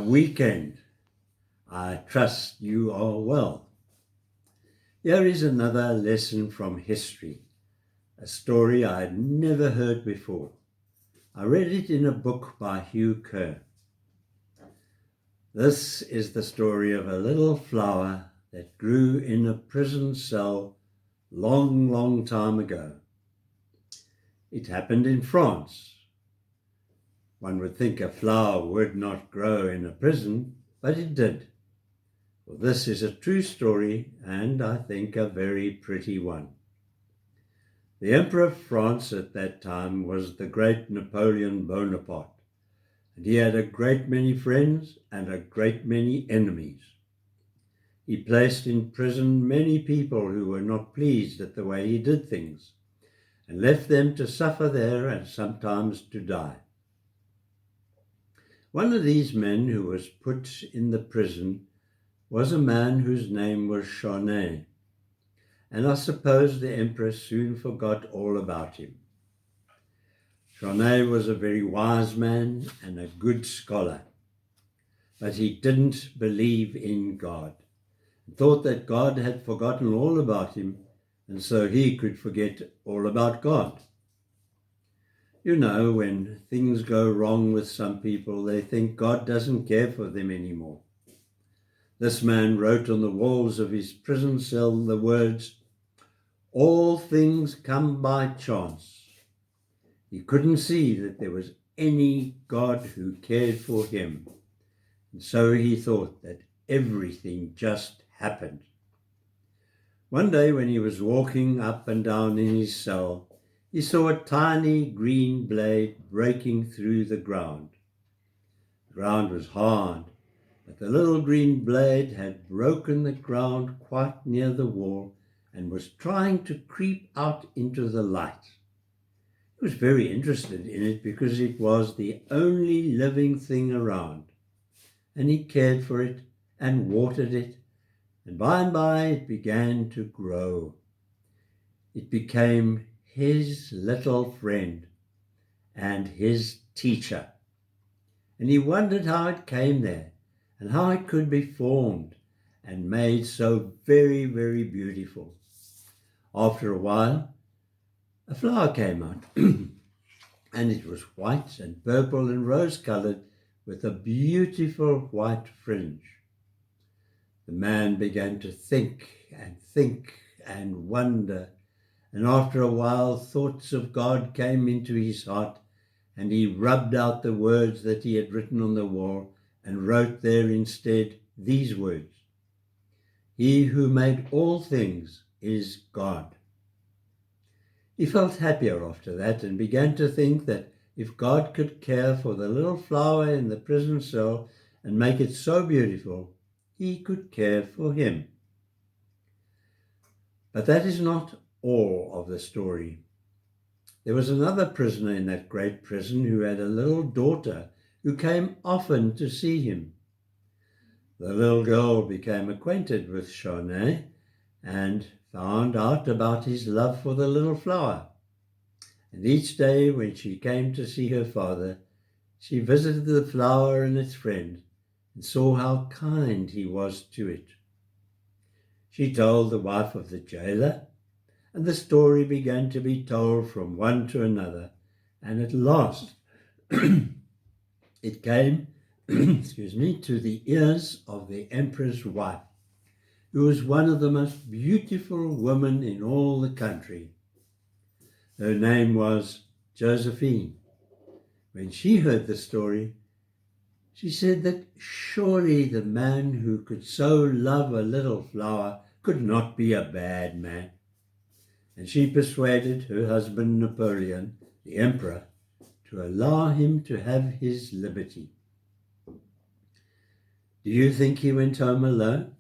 weekend. I trust you are well. Here is another lesson from history, a story I had never heard before. I read it in a book by Hugh Kerr. This is the story of a little flower that grew in a prison cell long, long time ago. It happened in France. One would think a flower would not grow in a prison, but it did. Well, this is a true story, and I think a very pretty one. The Emperor of France at that time was the great Napoleon Bonaparte, and he had a great many friends and a great many enemies. He placed in prison many people who were not pleased at the way he did things, and left them to suffer there and sometimes to die. One of these men who was put in the prison was a man whose name was Charnay, and I suppose the emperor soon forgot all about him. Charnay was a very wise man and a good scholar, but he didn't believe in God, and thought that God had forgotten all about him, and so he could forget all about God. You know, when things go wrong with some people, they think God doesn't care for them anymore. This man wrote on the walls of his prison cell the words, "All things come by chance." He couldn't see that there was any God who cared for him, and so he thought that everything just happened. One day when he was walking up and down in his cell, he saw a tiny green blade breaking through the ground. The ground was hard, but the little green blade had broken the ground quite near the wall and was trying to creep out into the light. He was very interested in it because it was the only living thing around, and he cared for it and watered it, and by it began to grow. It became his little friend and his teacher, and he wondered how it came there and how it could be formed and made so very, very beautiful. After a while, a flower came out, and it was white and purple and rose-colored with a beautiful white fringe. The man began to think and wonder, and after a while thoughts of God came into his heart, and he rubbed out the words that he had written on the wall and wrote there instead these words, "He who made all things is God." He felt happier after that and began to think that if God could care for the little flower in the prison cell and make it so beautiful, he could care for him. But that is not all of the story. There was another prisoner in that great prison who had a little daughter who came often to see him. The little girl became acquainted with Charnay and found out about his love for the little flower. And each day when she came to see her father, she visited the flower and its friend and saw how kind he was to it. She told the wife of the jailer, and the story began to be told from one to another, and at last it came to the ears of the emperor's wife, who was one of the most beautiful women in all the country. Her name was Josephine. When she heard the story, she said that surely the man who could so love a little flower could not be a bad man. And she persuaded her husband Napoleon, the emperor, to allow him to have his liberty. Do you think he went home alone?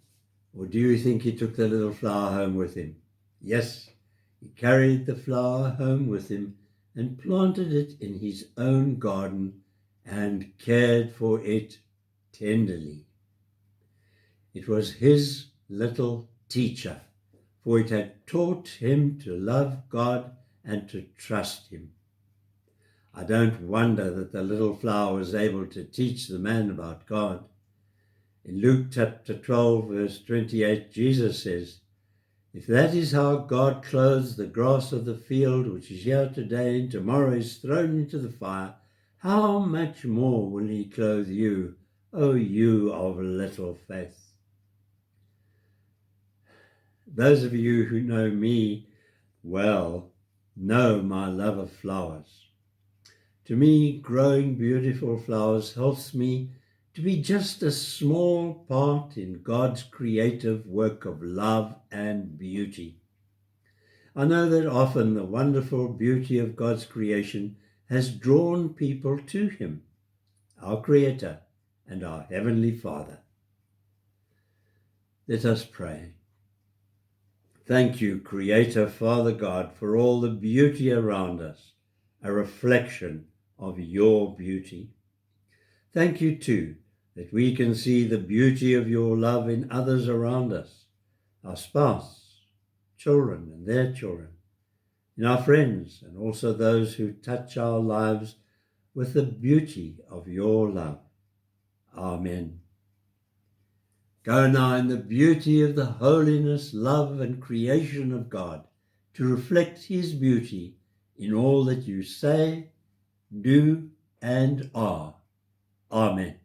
Or do you think he took the little flower home with him? Yes, he carried the flower home with him and planted it in his own garden and cared for it tenderly. It was his little teacher, for it had taught him to love God and to trust him. I don't wonder that the little flower was able to teach the man about God. In Luke chapter 12, verse 28, Jesus says, "If that is how God clothes the grass of the field, which is here today and tomorrow is thrown into the fire, how much more will he clothe you, O you of little faith?" Those of you who know me well know my love of flowers. To me, growing beautiful flowers helps me to be just a small part in God's creative work of love and beauty. I know that often the wonderful beauty of God's creation has drawn people to him, our Creator and our Heavenly Father. Let us pray. Thank you, Creator, Father God, for all the beauty around us, a reflection of your beauty. Thank you, too, that we can see the beauty of your love in others around us, our spouse, children and their children, in our friends, and also those who touch our lives with the beauty of your love. Amen. Go now in the beauty of the holiness, love, and creation of God to reflect his beauty in all that you say, do, and are. Amen.